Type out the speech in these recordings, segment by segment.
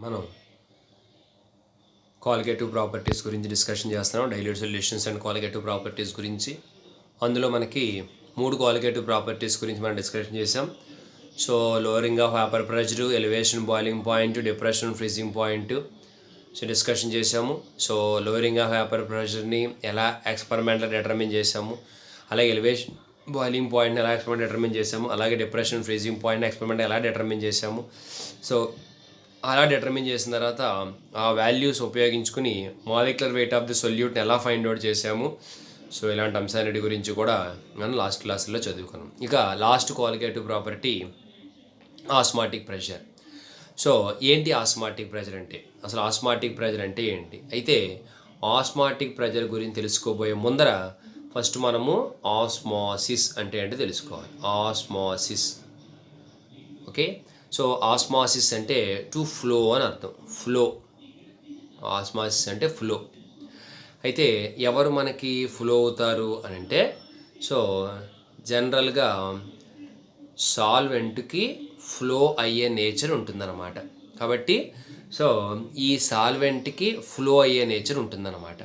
మనం colligative properties గురించి discussion చేస్తున్నాం. Dilute solutions and colligative properties గురించి. అందులో మనకి 3 కాలిగేటివ్ ప్రాపర్టీస్ గురించి మనం డిస్కషన్ చేసాం. So lowering of vapour pressure, elevation boiling point, depression freezing point so discussion చేసాము. సో లోవరింగ్ ఆఫ్ వేపర్ ప్రెషర్ని ఎలా ఎక్స్పెరిమెంట్లో డిటర్మిన్ చేసాము, అలాగే ఎలివేషన్ బాయిలింగ్ పాయింట్ని ఎలా ఎక్స్పెరిమెంట్ డిటర్మిన్ చేసాము, అలాగే డిప్రెషన్ ఫ్రీజింగ్ పాయింట్ని ఎక్స్పెరిమెంట్ ఎలా డిటర్మిన్ చేసాము. సో అలా డిటర్మిన్ చేసిన తర్వాత ఆ వాల్యూస్ ఉపయోగించుకుని మాలిక్యులర్ వెయిట్ ఆఫ్ ది సొల్యూట్ని ఎలా ఫైండ్ అవుట్ చేసాము. సో ఇలాంటి అంశాలన్నిటి గురించి కూడా మనం లాస్ట్ క్లాసుల్లో చదువుకున్నాం. ఇక last qualitative property osmotic pressure. So ఏంటి ఆస్మాటిక్ ప్రెషర్ అంటే, అసలు ఆస్మాటిక్ ప్రెషర్ అంటే ఏంటి? అయితే ఆస్మాటిక్ ప్రెషర్ గురించి తెలుసుకోబోయే ముందర ఫస్ట్ మనము ఆస్మాసిస్ అంటే ఏంటో తెలుసుకోవాలి. Osmosis, okay. సో ఆస్మాసిస్ అంటే టు ఫ్లో అని అర్థం. ఫ్లో, ఆస్మాసిస్ అంటే ఫ్లో. అయితే ఎవరు మనకి ఫ్లో అవుతారు అని అంటే, సో జనరల్గా సాల్వెంట్కి ఫ్లో అయ్యే నేచర్ ఉంటుందన్నమాట. కాబట్టి సో ఈ సాల్వెంట్కి ఫ్లో అయ్యే నేచర్ ఉంటుందన్నమాట.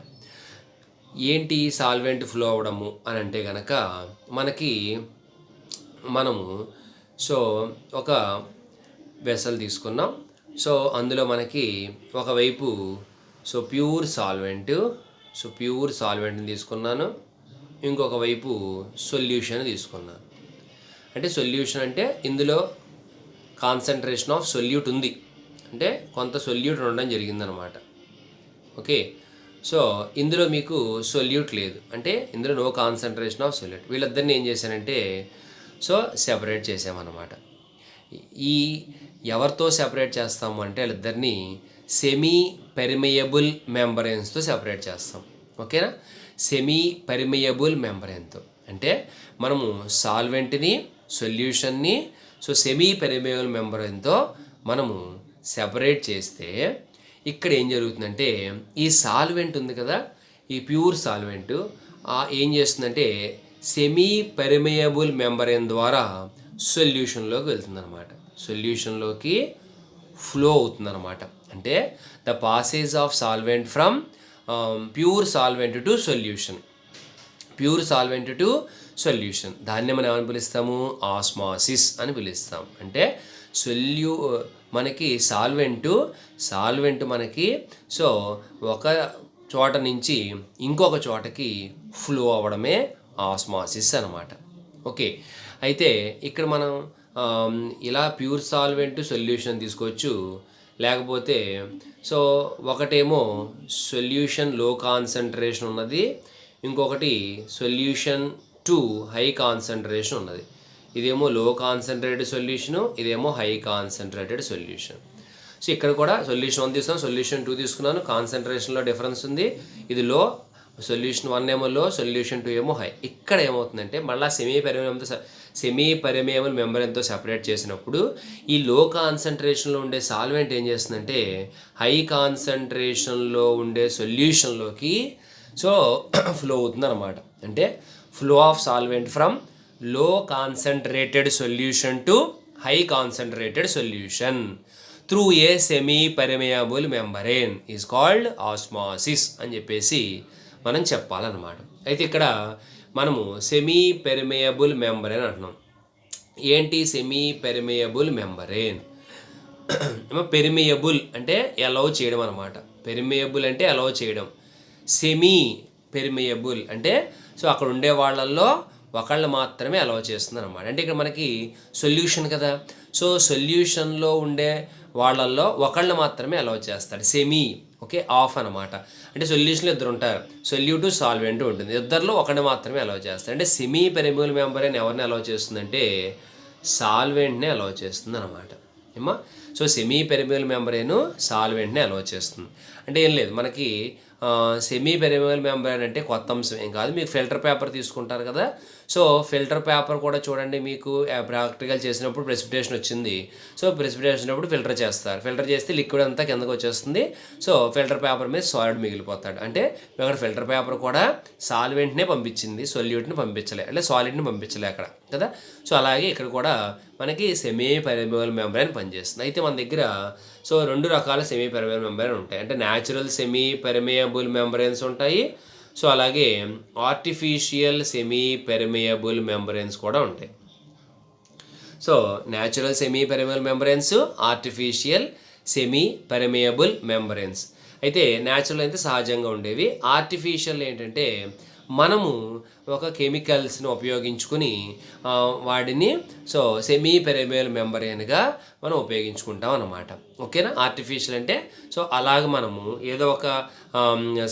ఏంటి సాల్వెంట్ ఫ్లో అవ్వడము అని అంటే కనుక మనము సో ఒక వెసల్ తీసుకున్నాం. సో అందులో మనకి ఒకవైపు సో ప్యూర్ సాల్వెంట్ని తీసుకున్నాను, ఇంకొక వైపు సొల్యూషన్ తీసుకున్నాను. అంటే సొల్యూషన్ అంటే ఇందులో కాన్సన్ట్రేషన్ ఆఫ్ సొల్యూట్ ఉంది, అంటే కొంత సొల్యూట్ ఉండడం జరిగిందనమాట. ఓకే. సో ఇందులో మీకు సొల్యూట్ లేదు, అంటే ఇందులో నో కాన్సన్ట్రేషన్ ఆఫ్ సొల్యూట్. వీళ్ళిద్దరిని ఏం చేశానంటే సో సెపరేట్ చేసామన్నమాట. ఈ ఎవరితో సెపరేట్ చేస్తాము అంటే వాళ్ళిద్దరిని సెమీ పెర్మియబుల్ మెంబ్రెయిన్స్తో సెపరేట్ చేస్తాం. ఓకేనా? సెమీ పెర్మియబుల్ మెంబ్రెయిన్తో అంటే మనము సాల్వెంట్ని, సొల్యూషన్ని సో సెమీ పెర్మియబుల్ మెంబ్రెయిన్తో మనము సెపరేట్ చేస్తే ఇక్కడ ఏం జరుగుతుందంటే ఈ సాల్వెంట్ ఉంది కదా, ఈ ప్యూర్ సాల్వెంట్ ఏం చేస్తుందంటే సెమీ పెర్మియబుల్ మెంబ్రెయిన్ ద్వారా సొల్యూషన్లోకి వెళ్తుందన్నమాట. సొల్యూషన్లోకి ఫ్లో అవుతుందన్నమాట. అంటే the passage of solvent from pure solvent to solution, pure solvent to solution, దాన్ని మనం ఏమని పిలుస్తాము? ఆస్మాసిస్ అని పిలుస్తాం. అంటే మనకి సాల్వెంట్ మనకి సో ఒక చోట నుంచి ఇంకొక చోటకి ఫ్లో అవ్వడమే ఆస్మాసిస్ అనమాట. ఓకే. అయితే ఇక్కడ మనం ఇలా ప్యూర్ సాల్వెంట్ సొల్యూషన్ తీసుకోవచ్చు, లేకపోతే సో ఒకటేమో సొల్యూషన్ లో కాన్సన్ట్రేషన్ ఉన్నది, ఇంకొకటి సొల్యూషన్ టు హై కాన్సన్ట్రేషన్ ఉన్నది. ఇదేమో లో కాన్సన్ట్రేటెడ్ సొల్యూషను, ఇదేమో హై కాన్సన్ట్రేటెడ్ సొల్యూషన్. సో ఇక్కడ కూడా సొల్యూషన్ 1 తీసుకున్నాను, సొల్యూషన్ 2 తీసుకున్నాను. కాన్సన్ట్రేషన్లో డిఫరెన్స్ ఉంది. ఇది లో, సొల్యూషన్ 1 ఏమో లో, సొల్యూషన్ 2 ఏమో హై. ఇక్కడ ఏమవుతుందంటే మళ్ళీ సెమీ పెర్మియబుల్ మెంబ్రెయిన్తో సెపరేట్ చేసినప్పుడు ఈ లో కాన్సన్ట్రేషన్లో ఉండే సాల్వెంట్ ఏం చేస్తుందంటే హై కాన్సన్ట్రేషన్లో ఉండే సొల్యూషన్లోకి సో ఫ్లో అవుతుందన్నమాట. అంటే ఫ్లో ఆఫ్ సాల్వెంట్ ఫ్రమ్ లో concentrated solution to high concentrated solution through a semi permeable membrane is called osmosis అని చెప్పేసి మనం చెప్పాలన్నమాట. అయితే ఇక్కడ మనము సెమీ పెర్మియబుల్ మెంబ్రెయిన్ అంటున్నాం. ఏంటి సెమీ పెర్మియబుల్ మెంబ్రెయిన్? పెర్మియబుల్ అంటే అలౌ చేయడం అనమాట. పెర్మియబుల్ అంటే అలౌ చేయడం. సెమీ పెర్మియబుల్ అంటే సో అక్కడ ఉండే వాళ్ళల్లో ఒకళ్ళు మాత్రమే అలౌ చేస్తుంది అనమాట. అంటే ఇక్కడ మనకి సొల్యూషన్ కదా, సో సొల్యూషన్లో ఉండే వాళ్ళల్లో ఒకళ్ళు మాత్రమే అలౌ చేస్తాడు. సెమీ, ఓకే, ఆఫ్ అనమాట. అంటే సొల్యూషన్లో 2 ఉంటారు, సొల్యూట్ సాల్వెంట్ ఉంటుంది, ఇద్దరిలో ఒకటి మాత్రమే అలౌ చేస్తాడు. అంటే సెమీ పెర్మియబుల్ మెంబ్రెయిన్ ఎవరిని అలౌ చేస్తుందంటే సాల్వెంట్ని అలౌ చేస్తుంది అనమాట. ఏమా? సో సెమీ పెర్మియబుల్ మెంబ్రెయిన్ సాల్వెంట్ని అలౌ చేస్తుంది. అంటే ఏం లేదు, మనకి సెమీ పెర్మియబుల్ మెంబ్రెయిన్ అంటే కొత్త అంశం ఏం కాదు. మీరు ఫిల్టర్ పేపర్ తీసుకుంటారు కదా, సో ఫిల్టర్ పేపర్ కూడా చూడండి, మీకు ప్రాక్టికల్ చేసినప్పుడు ప్రెసిపిటేషన్ వచ్చింది. సో ప్రెసిపిటేషన్ వచ్చినప్పుడు ఫిల్టర్ చేస్తారు. ఫిల్టర్ చేస్తే లిక్విడ్ అంతా కిందకు వచ్చేస్తుంది. సో ఫిల్టర్ పేపర్ మీద సాలిడ్ మిగిలిపోతాడు. అంటే అక్కడ ఫిల్టర్ పేపర్ కూడా సాల్వెంట్నే పంపించింది, సొల్యూట్ని పంపించలే, అంటే సాలిడ్ని పంపించలే అక్కడ కదా. సో అలాగే ఇక్కడ కూడా మనకి సెమీ పెర్మియబుల్ మెంబ్రేన్ పనిచేస్తుంది. అయితే మన దగ్గర సో 2 రకాల సెమీ పెర్మియబుల్ మెంబ్రేన్ ఉంటాయి. అంటే న్యాచురల్ సెమీ పెర్మియబుల్ మెంబ్రేన్స్ ఉంటాయి. సో అలాగే ఆర్టిఫిషియల్ సెమీ పెర్మియబుల్ మెంబ్రేన్స్ కూడా ఉంటాయి. So natural semi permeable membranes, artificial semi permeable membranes. అయితే న్యాచురల్ అయితే సహజంగా ఉండేవి. ఆర్టిఫిషియల్ ఏంటంటే మనము ఒక కెమికల్స్ని ఉపయోగించుకుని వాడిని సో సెమీ పెర్మియబుల్ మెంబ్రేన్గా మనం ఉపయోగించుకుంటాం అన్నమాట. ఓకేనా. ఆర్టిఫిషియల్ అంటే సో అలాగ మనము ఏదో ఒక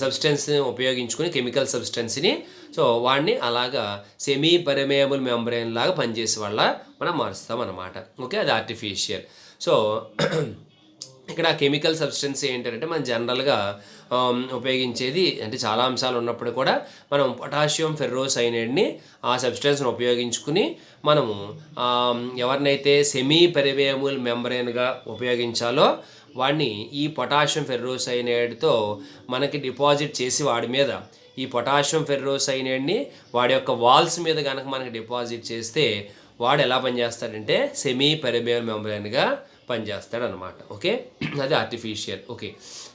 సబ్స్టెన్స్ని ఉపయోగించుకుని, కెమికల్ సబ్స్టెన్స్ని సో వాడిని అలాగా సెమీ పెర్మియబుల్ మెంబ్రేన్ లాగా పనిచేసే వల్ల మనం మారుస్తాం అన్నమాట. ఓకే, అది ఆర్టిఫిషియల్. సో ఇక్కడ కెమికల్ సబ్స్టెన్స్ ఏంటంటే మనం జనరల్గా ఉపయోగించేది అంటే చాలా అంశాలు ఉన్నప్పుడు కూడా మనం పొటాషియం ఫెర్రోసైనైడ్ని ఆ సబ్స్టెన్స్ని ఉపయోగించుకుని మనము ఎవరినైతే సెమీ పెర్మియబుల్ మెంబ్రేన్గా ఉపయోగించాలో వాడిని ఈ పొటాషియం ఫెర్రోసైనైడ్తో మనకి డిపాజిట్ చేసి వాడి మీద ఈ పొటాషియం ఫెర్రోసైనైడ్ని వాడి యొక్క వాల్స్ మీద కనుక మనకి డిపాజిట్ చేస్తే వాడు ఎలా పనిచేస్తాడంటే సెమీ పెర్మియబుల్ మెంబ్రేన్గా పనిచేస్తాడు అనమాట. ఓకే, అది ఆర్టిఫిషియల్. ఓకే,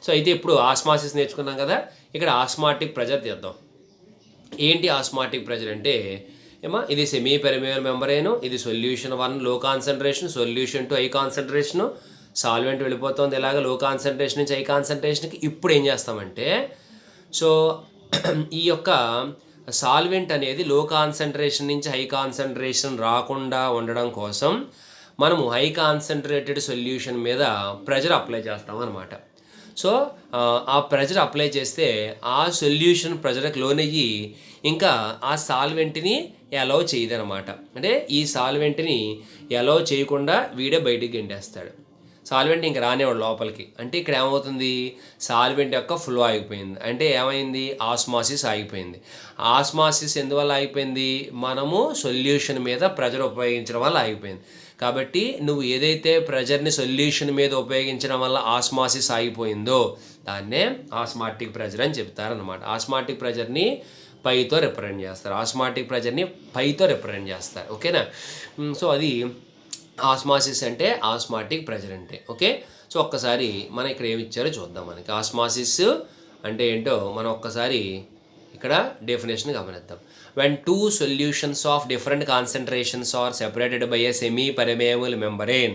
సో అయితే ఇప్పుడు ఆస్మాసిస్ నేర్చుకున్నాం కదా. ఇక్కడ ఆస్మాటిక్ ప్రెజర్ తీద్దాం. ఏంటి ఆస్మాటిక్ ప్రెజర్ అంటే ఇది సెమీ పెర్మియబుల్ మెంబ్రేను, ఇది సొల్యూషన్ 1 లో concentration, solution 2 high concentration, solvent వెళ్ళిపోతుంది ఇలాగ లో కాన్సన్ట్రేషన్ నుంచి హై కాన్సన్ట్రేషన్కి. ఇప్పుడు ఏం చేస్తామంటే సో ఈ యొక్క సాల్వెంట్ అనేది లో కాన్సన్ట్రేషన్ నుంచి హై కాన్సన్ట్రేషన్ రాకుండా ఉండడం కోసం మనము హై కాన్సన్ట్రేటెడ్ సొల్యూషన్ మీద ప్రెజర్ అప్లై చేస్తాం అన్నమాట. సో ఆ ప్రెజర్ అప్లై చేస్తే ఆ సొల్యూషన్ ప్రెజర్కి లోనయ్యి ఇంకా ఆ సాల్వెంట్ని అలౌ చేయదనమాట. అంటే ఈ సాల్వెంట్ని అలౌ చేయకుండా వీడే బయటికి గెంటేస్తాడు. సాల్వెంట్ ఇంక రానివాడు లోపలికి. అంటే ఇక్కడ ఏమవుతుంది, సాల్వెంట్ యొక్క ఫ్లో ఆగిపోయింది. అంటే ఏమైంది, ఆస్మాసిస్ ఆగిపోయింది. ఆస్మాసిస్ ఎందువల్ల ఆగిపోయింది, మనము సొల్యూషన్ మీద ప్రెజర్ ఉపయోగించడం వల్ల ఆగిపోయింది. కాబట్టి నువ్వు ఏదైతే ప్రెజర్ని సొల్యూషన్ మీద ఉపయోగించడం వల్ల ఆస్మాసిస్ ఆగిపోయిందో దాన్నే ఆస్మాటిక్ ప్రెజర్ అని చెప్తారనమాట. ఆస్మాటిక్ ప్రెజర్ని పైతో రిప్రజెంట్ చేస్తారు. ఆస్మాటిక్ ప్రెజర్ని పైతో రిప్రజెంట్ చేస్తారు. ఓకేనా. సో అది ఆస్మాసిస్ అంటే ఆస్మాటిక్ ప్రెజర్ అంటే. ఓకే, సో ఒక్కసారి మనం ఇక్కడ ఏమి ఇచ్చారో చూద్దాం. మనకి ఆస్మాసిస్ అంటే ఏంటో మనం ఒక్కసారి ఇక్కడ డెఫినేషన్ గమనిద్దాం. When 2 solutions of different concentrations are separated by a semi-permeable membrane,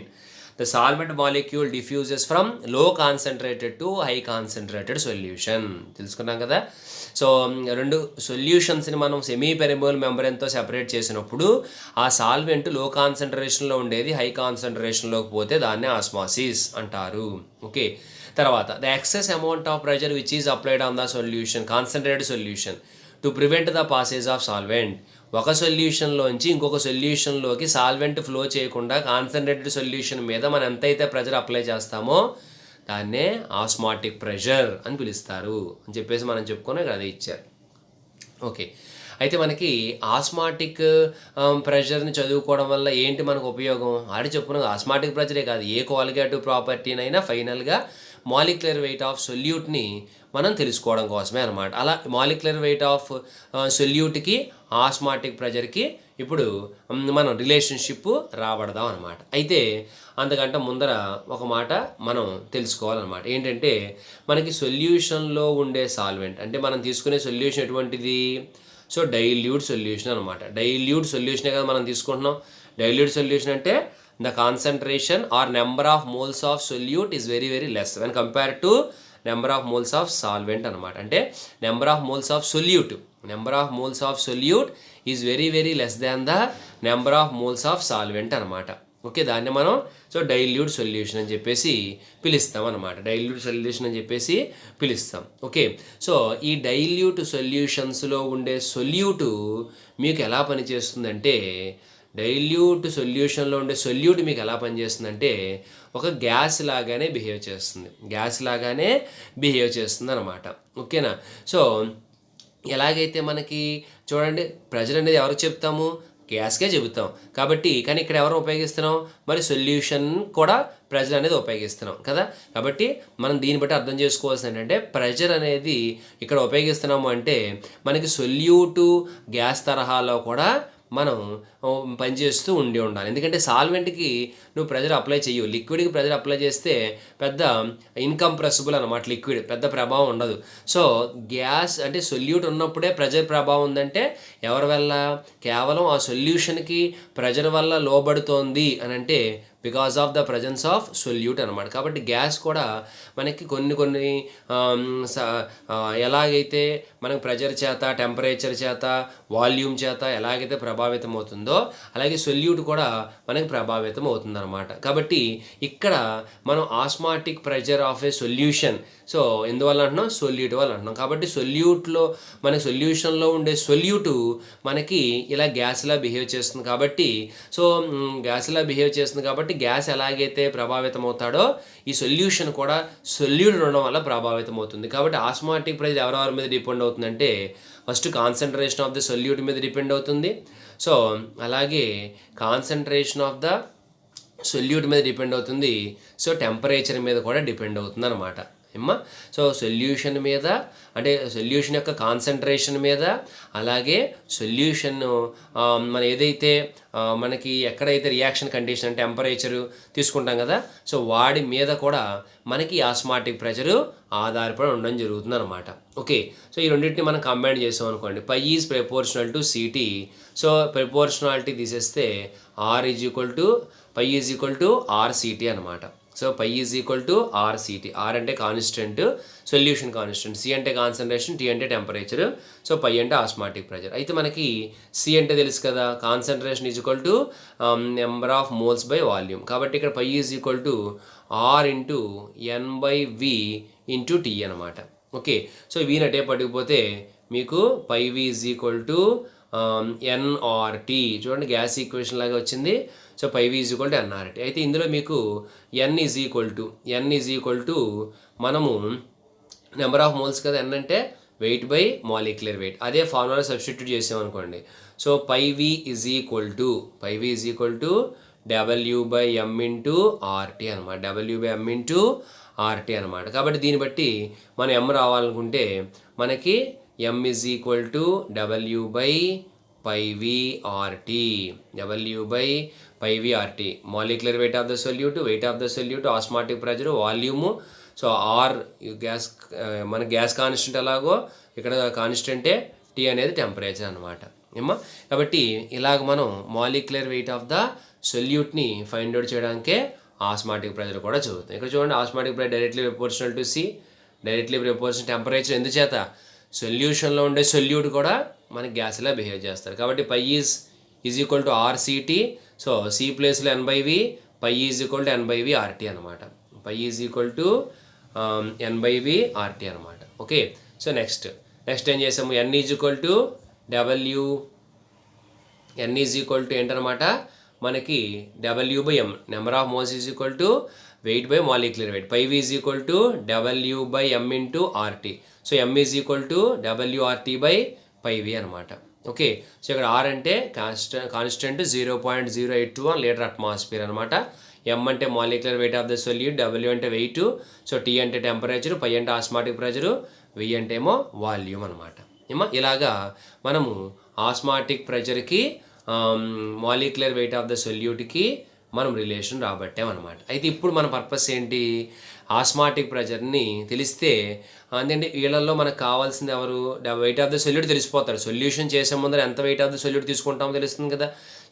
the solvent molecule diffuses from low concentrated to high concentrated solution. తెలుసుకున్నాం కదా. సో 2 సొల్యూషన్స్ని మనం సెమీ పెర్మియబుల్ మెంబ్రేన్తో సెపరేట్ చేసినప్పుడు ఆ సాల్వెంట్ లో కాన్సన్ట్రేషన్లో ఉండేది హై కాన్సన్ట్రేషన్లోకి పోతే దాన్నే ఆస్మాసిస్ అంటారు. ఓకే, తర్వాత the excess amount of pressure which is applied on the solution, concentrated solution to prevent the passage of solvent. ఒక సొల్యూషన్లోంచి ఇంకొక సొల్యూషన్లోకి సాల్వెంట్ ఫ్లో చేయకుండా కాన్సన్ట్రేటెడ్ సొల్యూషన్ మీద మనం ఎంతైతే ప్రెజర్ అప్లై చేస్తామో దాన్నే ఆస్మాటిక్ ప్రెషర్ అని పిలుస్తారు అని చెప్పేసి మనం చెప్పుకునే అదే ఇచ్చారు. ఓకే, అయితే మనకి ఆస్మాటిక్ ప్రెషర్ని చదువుకోవడం వల్ల ఏంటి మనకు ఉపయోగం, ఆడి చెప్పుకున్నాం. ఆస్మాటిక్ ప్రెషరే కాదు, ఏ క్వాలిటేటివ్ ప్రాపర్టీనైనా ఫైనల్గా మాలిక్యులర్ వెయిట్ ఆఫ్ సొల్యూట్ని మనం తెలుసుకోవడం కోసమే అనమాట. అలా మాలిక్యులర్ వెయిట్ ఆఫ్ సొల్యూట్కి ఆస్మాటిక్ ప్రెషర్కి ఇప్పుడు మనం రిలేషన్షిప్ రాబడదాం అనమాట. అయితే అంతకంటే ముందర ఒక మాట మనం తెలుసుకోవాలన్నమాట. ఏంటంటే మనకి సొల్యూషన్లో ఉండే సాల్వెంట్ అంటే మనం తీసుకునే సొల్యూషన్ ఎటువంటిది, సో డైల్యూట్ సొల్యూషన్ అనమాట. డైల్యూట్ సొల్యూషనే కదా మనం తీసుకుంటున్నాం. డైల్యూట్ సొల్యూషన్ అంటే the concentration or number of moles of solute is very very less when compared to number of moles of solvent అనమాట. అంటే number of moles of solute is very very less than the number of moles of solvent అనమాట. Okay, దాన్ని మనం so dilute solution అని చెప్పేసి పిలుస్తాం అనమాట. Dilute solution అని చెప్పేసి పిలుస్తాం. ఓకే, సో ఈ డైల్యూట్ సొల్యూషన్స్లో ఉండే సొల్యూటు మీకు ఎలా పనిచేస్తుందంటే డైల్యూట్ సొల్యూషన్లో ఉండే సొల్యూట్ మీకు ఎలా పనిచేస్తుందంటే ఒక గ్యాస్ లాగానే బిహేవ్ చేస్తుంది అనమాట. ఓకేనా. సో ఎలాగైతే మనకి చూడండి, ప్రెజర్ అనేది ఎవరికి చెప్తాము? గ్యాస్కే చెబుతాం. కాబట్టి కానీ ఇక్కడ ఎవరు ఉపయోగిస్తున్నాం? మరి సొల్యూషన్ కూడా ప్రెజర్ అనేది ఉపయోగిస్తున్నాం కదా. కాబట్టి మనం దీన్ని బట్టి అర్థం చేసుకోవాల్సింది ఏంటంటే ప్రెజర్ అనేది ఇక్కడ ఉపయోగిస్తున్నాము అంటే మనకి సొల్యూటు గ్యాస్ తరహాలో కూడా మనం పనిచేస్తూ ఉండాలి. ఎందుకంటే సాల్వెంట్కి నువ్వు ప్రెజర్ అప్లై చేయవు, లిక్విడ్కి ప్రెజర్ అప్లై చేస్తే పెద్ద ఇన్కంప్రెసిబుల్ అనమాట, లిక్విడ్ పెద్ద ప్రభావం ఉండదు. సో గ్యాస్ అంటే సొల్యూట్ ఉన్నప్పుడే ప్రెజర్ ప్రభావం ఉందంటే ఎవరి వల్ల? కేవలం ఆ సొల్యూషన్కి ప్రెజర్ వల్ల లోబడుతోంది అని అంటే because of the presence of solute అనమాట. కాబట్టి గ్యాస్ కూడా మనకి కొన్ని ఎలాగైతే మనకు ప్రెజర్ చేత, టెంపరేచర్ చేత, వాల్యూమ్ చేత ఎలాగైతే ప్రభావితం అవుతుందో అలాగే సొల్యూట్ కూడా మనకి ప్రభావితం అవుతుందన్నమాట. కాబట్టి ఇక్కడ మనం osmotic pressure of a solution, so ఎందువల్ల అంటున్నాం? సొల్యూట్ వల్ల అంటున్నాం. కాబట్టి సొల్యూట్లో మనకి సొల్యూషన్లో ఉండే సొల్యూటు మనకి ఇలా గ్యాస్లా బిహేవ్ చేస్తుంది. కాబట్టి సో గ్యాస్లా బిహేవ్ చేస్తుంది కాబట్టి గ్యాస్ ఎలాగైతే ప్రభావితం అవుతాడో ఈ సొల్యూషన్ కూడా సొల్యూట్ ఉండడం వల్ల ప్రభావితం అవుతుంది. కాబట్టి ఆస్మాటిక్ ప్రెజర్ ఎవరెవరి మీద డిపెండ్ అవుతుందంటే first concentration of the solute మీద డిపెండ్ అవుతుంది. సో అలాగే కాన్సన్ట్రేషన్ ఆఫ్ ద సొల్యూట్ మీద డిపెండ్ అవుతుంది. సో టెంపరేచర్ మీద కూడా డిపెండ్ అవుతుంది అనమాట. సో సొల్యూషన్ మీద అంటే సొల్యూషన్ యొక్క కాన్సన్ట్రేషన్ మీద, అలాగే సొల్యూషన్ మన ఏదైతే మనకి ఎక్కడైతే రియాక్షన్ కండిషన్ టెంపరేచరు తీసుకుంటాం కదా, సో వాడి మీద కూడా మనకి ఆస్మాటిక్ ప్రెషరు ఆధారపడి ఉండడం జరుగుతుంది అనమాట. ఓకే, సో ఈ రెండింటిని మనం కంబైన్ చేసాం అనుకోండి, pi is proportional to CT. So proportionality తీసేస్తే R is equal to pi is equal to RCT అనమాట. So pi is equal to RCT. R అంటే కాన్స్టెంట్, సొల్యూషన్ కాన్స్టెంట్, సి అంటే కాన్సన్ట్రేషన్, టీ అంటే టెంపరేచర్, సో పై అంటే osmotic pressure. అయితే మనకి C అంటే తెలుసు కదా, concentration is equal to number of moles by volume. కాబట్టి ఇక్కడ pi is equal to R into n by V into T అనమాట. ఓకే, సో వీనటే పట్టుకుపోతే మీకు pi V is equal to NRT. చూడండి గ్యాస్ ఈక్వేషన్ లాగా వచ్చింది. So pi V is equal to NRT. అయితే ఇందులో మీకు ఎన్ ఈజ్ ఈక్వల్ టు మనము నెంబర్ ఆఫ్ మోల్స్ కదా, ఎన్ అంటే వెయిట్ బై మాలిక్యులర్ వెయిట్. అదే ఫార్ములా సబ్స్టిట్యూట్ చేసామనుకోండి, so pi V is equal to W by M into RT అనమాట. W by M into RT అనమాట. కాబట్టి దీన్ని బట్టి మనం ఎం రావాలనుకుంటే మనకి M is equal to W by pi V RT. Molecular weight of the solute, osmotic pressure, volume. So R gas, మన gas constant ఎలాగో ఇక్కడ కాన్స్టెంటే టీ అనేది టెంపరేచర్ అనమాట. కాబట్టి ఇలాగ మనం మాలిక్యులర్ వెయిట్ ఆఫ్ ద సొల్యూట్ని ఫైండ్ అవుట్ చేయడానికే ఆస్మాటిక్ ప్రెజర్ కూడా చదువుతాం. ఇక్కడ చూడండి, osmotic pressure directly proportional to C, directly proportional temperature. ఎందుచేత? సొల్యూషన్లో ఉండే సొల్యూట్ కూడా మనకి గ్యాస్లా బిహేవ్ చేస్తారు. కాబట్టి pi is equal to RCT. So C ప్లేస్లో n by V, pi is equal to n by V RT అనమాట. Pi is equal to n by V RT అనమాట. ఓకే, సో నెక్స్ట్ ఏం చేసాము? N is equal to ఏంటనమాట మనకి W by M, number of moles is equal to weight by molecular weight. Pi V is equal to W by M into RT. So M is equal to డబ్ల్యూఆర్టీ by pi వి అనమాట. Okay, so ఇక్కడ are అంటే constant 0.0821 litre atmosphere అనమాట. ఎం అంటే molecular weight of the solute, W అంటే wait, so tea అంటే temperature, పై అంటే osmotic pressure, వి అంటే ఏమో వాల్యూమ్ అనమాట. ఇలాగా మనము ఆస్మాటిక్ ప్రెజర్కి మాలిక్యులర్ వెయిట్ ఆఫ్ ద సొల్యూట్కి మనం రిలేషన్ రాబట్టామన్నమాట. అయితే ఇప్పుడు మన పర్పస్ ఏంటి? ఆస్మాటిక్ ప్రెజర్ని తెలిస్తే అంటే వీళ్ళల్లో మనకు కావాల్సింది ఎవరు? వెయిట్ ఆఫ్ ద సొల్యూట్ తెలిసిపోతారు. సొల్యూషన్ చేసే ముందర ఎంత వెయిట్ ఆఫ్ ద సొల్యూట్ తీసుకుంటామో తెలుస్తుంది కదా,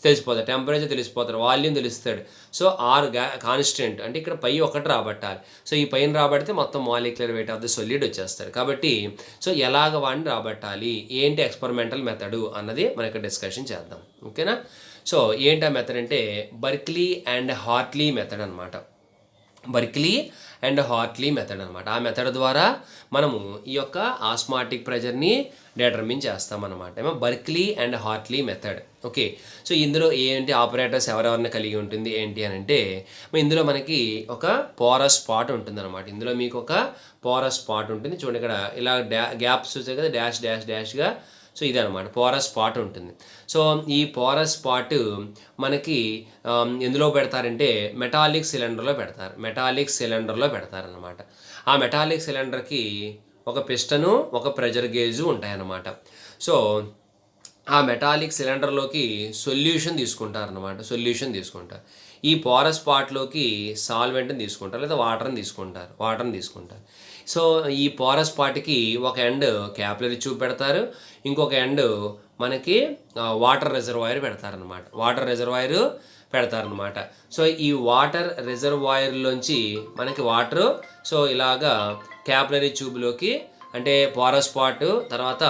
తెలిసిపోతారు. టెంపరేచర్ తెలిసిపోతారు, వాల్యూమ్ తెలుస్తాడు. సో ఆర్ కాన్స్టెంట్ అంటే ఇక్కడ పై ఒకటి రాబట్టాలి. సో ఈ పైన రాబడితే మొత్తం molecular weight of the solute వచ్చేస్తారు. కాబట్టి సో ఎలాగ వాడిని రాబట్టాలి, ఏంటి ఎక్స్పెరిమెంటల్ మెథడు అన్నది మనం ఇక్కడ డిస్కషన్ చేద్దాం. ఓకేనా? సో ఏంటి ఆ మెథడ్ అంటే బర్క్లీ అండ్ హార్ట్లీ మెథడ్ అనమాట. ఆ మెథడ్ ద్వారా మనము ఈ యొక్క ఆస్మాటిక్ ప్రెజర్ని డిటర్మిన్ చేస్తామన్నమాట. Berkeley and Hartley method. Okay, so ఇందులో ఏంటి ఆపరేటర్స్ ఎవరెవరిని కలిగి ఉంటుంది ఏంటి అని అంటే ఇందులో మనకి ఒక పోరస్ స్పాట్ ఉంటుంది అనమాట. ఇందులో మీకు ఒక పోరస్ స్పాట్ ఉంటుంది. చూడండి ఇక్కడ ఇలా గ్యాప్స్ వచ్చాయి కదా, డాష్గా. సో ఇదనమాట పోరస్ స్పాట్ ఉంటుంది. సో ఈ పోరస్ స్పాట్ మనకి ఎందులో పెడతారంటే మెటాలిక్ సిలిండర్లో పెడతారనమాట. ఆ మెటాలిక్ సిలిండర్కి ఒక పిస్టను, ఒక ప్రెజర్ గేజు ఉంటాయన్నమాట. సో ఆ మెటాలిక్ సిలిండర్లోకి సొల్యూషన్ తీసుకుంటారు. ఈ పోరస్ స్పాట్లోకి సాల్వెంట్ని తీసుకుంటారు, లేదా వాటర్ని తీసుకుంటారు. సో ఈ పోరస్ స్పాట్కి ఒక ఎండ్ క్యాపిలరీ ట్యూబ్ పెడతారు, ఇంకొక ఎండ్ మనకి వాటర్ రిజర్వాయర్ పెడతారనమాట. సో ఈ వాటర్ రిజర్వాయర్లోంచి మనకి వాటరు సో ఇలాగా క్యాపిలరీ ట్యూబ్లోకి, అంటే పోరస్ స్పాట్ తర్వాత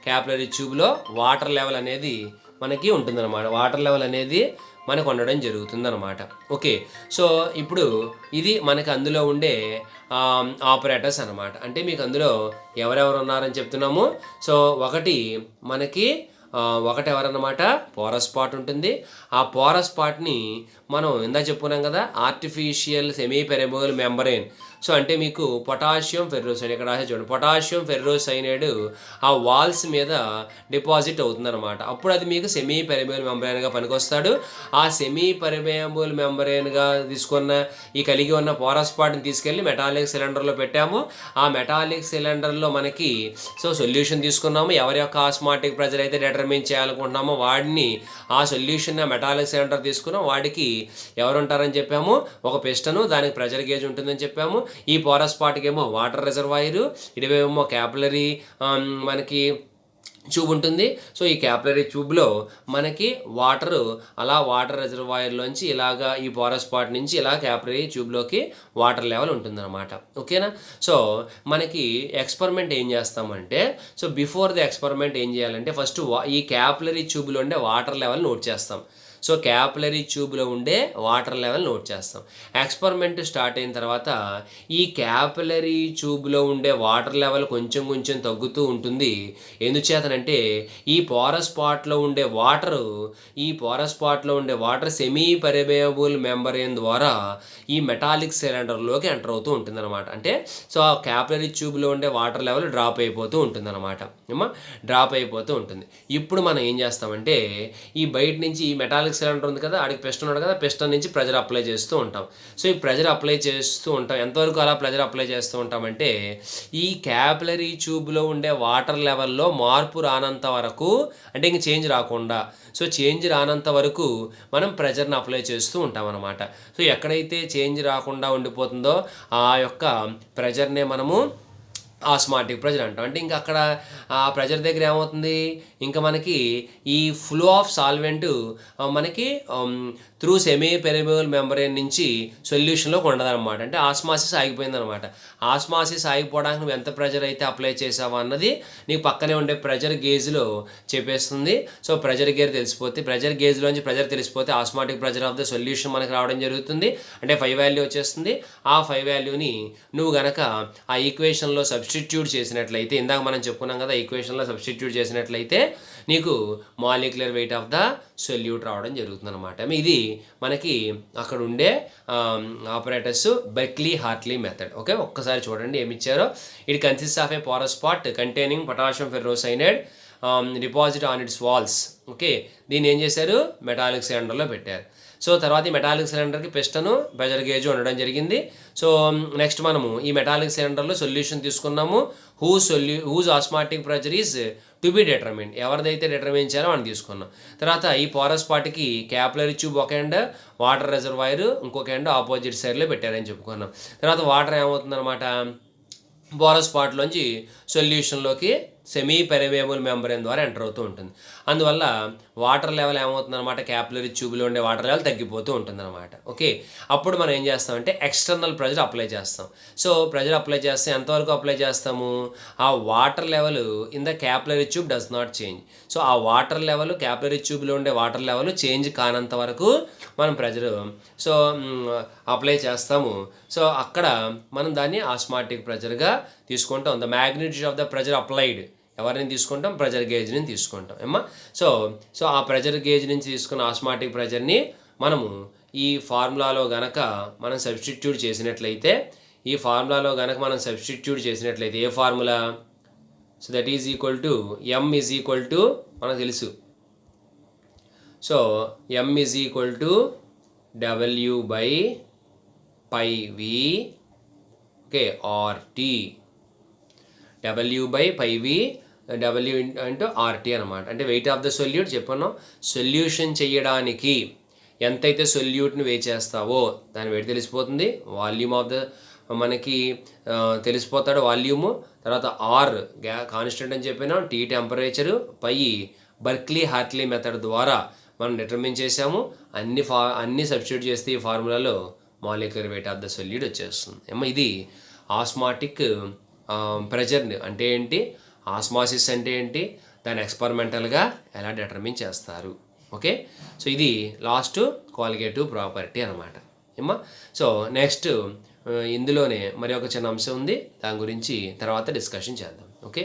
క్యాపిలరీ ట్యూబ్లో వాటర్ లెవెల్ అనేది మనకి ఉంటుందన్నమాట. వాటర్ లెవెల్ అనేది మనకు ఉండడం జరుగుతుందన్నమాట. ఓకే, సో ఇప్పుడు ఇది మనకు అందులో ఉండే ఆపరేటర్స్ అనమాట. అంటే మీకు అందులో ఎవరెవరు ఉన్నారని చెప్తున్నాము. సో ఒకటి ఎవరన్నమాట, పోరస్ స్పాట్ ఉంటుంది. ఆ పోరస్ స్పాట్ని మనం ఇందా చెప్పుకున్నాం కదా, ఆర్టిఫిషియల్ సెమీ పెరబుల్ మెంబ్రేన్. సో అంటే మీకు పొటాషియం ఫెర్రోసైడ్, ఇక్కడ రాసే చూడండి, పొటాషియం ఫెర్రోసైనైడ్ ఆ వాల్స్ మీద డిపాజిట్ అవుతుందన్నమాట. అప్పుడు అది మీకు సెమీ పెరబుల్ మెంబ్రేన్గా పనికొస్తాడు. ఆ సెమీ పెరబుల్ మెంబ్రేన్గా కలిగి ఉన్న పోరస్ స్పాట్ని తీసుకెళ్ళి మెటాలిక్ సిలిండర్లో పెట్టాము. ఆ మెటాలిక్ సిలిండర్లో మనకి సో సొల్యూషన్ తీసుకున్నాము. ఎవరి యొక్క ఆస్మాటిక్ ప్రెజర్ అయితే డిటర్మిన్ చేయాలనుకుంటున్నామో వాడిని ఆ సొల్యూషన్ మెటాలిక్ సిలిండర్ తీసుకున్నాం. వాడికి ఎవరు ఉంటారని చెప్పాము, ఒక పిస్టను, దానికి ప్రెజర్ గేజ్ ఉంటుందని చెప్పాము. ఈ పోరస్ స్పాట్కి ఏమో వాటర్ రిజర్వాయరు, ఇటువేమో క్యాపిలరీ మనకి ట్యూబ్ ఉంటుంది. సో ఈ క్యాపిలరీ ట్యూబ్లో మనకి వాటర్ రిజర్వాయర్లోంచి ఇలాగా ఈ పోరస్ స్పాట్ నుంచి ఇలా క్యాపిలరీ ట్యూబ్లోకి వాటర్ లెవెల్ ఉంటుందన్నమాట. ఓకేనా. సో మనకి ఎక్స్పెరిమెంట్ ఏం చేస్తామంటే, సో బిఫోర్ ది ఎక్స్పెరిమెంట్ ఏం చేయాలంటే ఫస్ట్ ఈ క్యాపిలరీ ట్యూబ్లో ఉండే వాటర్ లెవెల్ నోట్ చేస్తాం. సో క్యాపిలరీ ట్యూబ్లో ఉండే వాటర్ లెవెల్ నోట్ చేస్తాం. ఎక్స్పెరిమెంట్ స్టార్ట్ అయిన తర్వాత ఈ క్యాపిలరీ ట్యూబ్లో ఉండే వాటర్ లెవెల్ కొంచెం తగ్గుతూ ఉంటుంది. ఎందుచేతనంటే ఈ పోరస్ స్పాట్లో ఉండే వాటర్ సెమీ పెరబుల్ మెంబ్రేన్ ద్వారా ఈ మెటాలిక్ సిలిండర్లోకి ఎంటర్ అవుతూ ఉంటుందన్నమాట. అంటే సో ఆ క్యాపిలరీ ట్యూబ్లో ఉండే వాటర్ లెవెల్ డ్రాప్ అయిపోతూ ఉంటుంది. ఇప్పుడు మనం ఏం చేస్తామంటే ఈ బయట నుంచి ఈ మెటాలిక్ సిలిండర్ ఉంది కదా, ఆడికి పిస్టన్ ఉన్నాడు కదా, పిస్టన్ నుంచి ప్రెజర్ అప్లై చేస్తూ ఉంటాం. సో ఈ ప్రెజర్ అప్లై చేస్తూ ఉంటాం. ఎంతవరకు అలా ప్రెజర్ అప్లై చేస్తూ ఉంటామంటే ఈ క్యాపిలరీ ట్యూబ్లో ఉండే వాటర్ లెవెల్లో మార్పు రానంత వరకు, అంటే ఇంక చేంజ్ రాకుండా, సో చేంజ్ రానంత వరకు మనం ప్రెజర్ని అప్లై చేస్తూ ఉంటాం అన్నమాట. సో ఎక్కడైతే చేంజ్ రాకుండా ఉండిపోతుందో ఆ యొక్క ప్రెజర్నే మనము ఆస్మాటిక్ ప్రెజర్ అంటాం. అంటే ఇంకా అక్కడ ఆ ప్రెజర్ దగ్గర ఏమవుతుంది, ఇంకా మనకి ఈ ఫ్లో ఆఫ్ సాల్వెంట్ మనకి త్రూ సెమీ పెరబుల్ మెంబ్రేన్ నుంచి సొల్యూషన్లోకి ఉండదన్నమాట. అంటే ఆస్మాసిస్ ఆగిపోయిందనమాట. ఆస్మాసిస్ ఆగిపోవడానికి నువ్వు ఎంత ప్రెజర్ అయితే అప్లై చేసావో అన్నది నీకు పక్కనే ఉండే ప్రెజర్ గేజ్లో చెప్పేస్తుంది. సో ప్రెజర్ గేజ్లోంచి ప్రెజర్ తెలిసిపోతే osmotic pressure of the solution మనకి రావడం జరుగుతుంది. అంటే 5 వాల్యూ వచ్చేస్తుంది. ఆ 5 వాల్యూని నువ్వు గనక ఆ ఈక్వేషన్లో సబ్స్టిట్యూట్ చేసినట్లయితే, ఇందాక మనం చెప్పుకున్నాం కదా, ఈక్వేషన్లో సబ్స్టిట్యూట్ చేసినట్లయితే నీకు molecular weight of the solute రావడం జరుగుతుంది అనమాట. ఇది మనకి అక్కడ ఉండే operators Berkeley Hartley method. Okay, ఒక్కసారి చూడండి ఏమి ఇచ్చారో. It consist of a porous spot containing potassium ferrocyanide deposit on its walls. Okay, దీన్ని ఏం చేశారు, మెటాలిక్ సిలిండర్లో పెట్టారు. సో తర్వాత ఈ మెటాలిక్ సిలిండర్కి పిస్టను, ప్రెజర్ గేజ్ ఉండడం జరిగింది. సో నెక్స్ట్ మనము ఈ మెటాలిక్ సిలిండర్లో సొల్యూషన్ తీసుకున్నాము. Whose osmotic pressure is to be determine, ఎవరిదైతే determine చేయాలో అని తీసుకున్నాం. తర్వాత ఈ పోరస్ స్పాట్కి క్యాపిలరీ ట్యూబ్ ఒక ఎండ్, వాటర్ రిజర్వాయర్ ఇంకొక ఎండ్ ఆపోజిట్ సైడ్లో పెట్టారని చెప్పుకున్నాం. తర్వాత వాటర్ ఏమవుతుందన్నమాట, పోరస్ స్పాట్లోంచి సొల్యూషన్లోకి సెమీ పెరబుల్ మెంబ్రేన్ ద్వారా ఎంటర్ అవుతూ ఉంటుంది. అందువల్ల వాటర్ లెవెల్ ఏమవుతుందన్నమాట, క్యాపిలరీ ట్యూబ్లో ఉండే వాటర్ లెవెల్ తగ్గిపోతూ ఉంటుందన్నమాట. ఓకే, అప్పుడు మనం ఏం చేస్తామంటే ఎక్స్టర్నల్ ప్రెజర్ అప్లై చేస్తాం. సో ప్రెజర్ అప్లై చేస్తే ఎంతవరకు అప్లై చేస్తాము, ఆ water level in the capillary tube does not change. So ఆ వాటర్ లెవెల్, క్యాపిలరీ ట్యూబ్లో ఉండే వాటర్ లెవెల్ చేంజ్ కానంత వరకు మనం ప్రెజర్ సో అప్లై చేస్తాము. సో అక్కడ మనం దాన్ని ఆస్మాటిక్ ప్రెజర్గా తీసుకుంటాం. The magnitude of the pressure applied ఎవరిని తీసుకుంటాం, ప్రెజర్ గేజ్ని తీసుకుంటాం ఏమ్మా. సో ఆ ప్రెజర్ గేజ్ నుంచి తీసుకున్న ఆస్మాటిక్ ప్రెజర్ని మనము ఈ ఫార్ములాలో గనక మనం సబ్స్టిట్యూట్ చేసినట్లయితే, a formula, so that is equal to M is equal to మనకు తెలుసు. So M is equal to W/πV okay RT. W/πV W into RT అనమాట. అంటే వెయిట్ ఆఫ్ ద సొల్యూట్ చెప్పాను. సొల్యూషన్ చేయడానికి ఎంతైతే సొల్యూట్ని వే చేస్తావో దాని వెయిట్ తెలిసిపోతుంది. వాల్యూమ్ ఆఫ్ ద మనకి తెలిసిపోతాడు వాల్యూము. తర్వాత ఆర్ కాన్స్టెంట్ అని చెప్పినా, T temperature, pi Berkeley Hartley method ద్వారా మనం డిటర్మిన్ చేసాము. అన్ని సబ్స్టిట్యూట్ చేస్తే ఈ ఫార్ములాలో molecular weight of the solute వచ్చేస్తుంది. ఇది ఆస్మాటిక్ ప్రెజర్ అంటే ఏంటి, ఆస్మాసిస్ అంటే ఏంటి, దాన్ని ఎక్స్పెరిమెంటల్గా ఎలా డిటర్మిన్ చేస్తారు. ఓకే, సో ఇది లాస్ట్ క్వాలిటేటివ్ ప్రాపర్టీ అనమాట. సో నెక్స్ట్ ఇందులోనే మరి ఒక చిన్న అంశం ఉంది, దాని గురించి తర్వాత డిస్కషన్ చేద్దాం. ఓకే.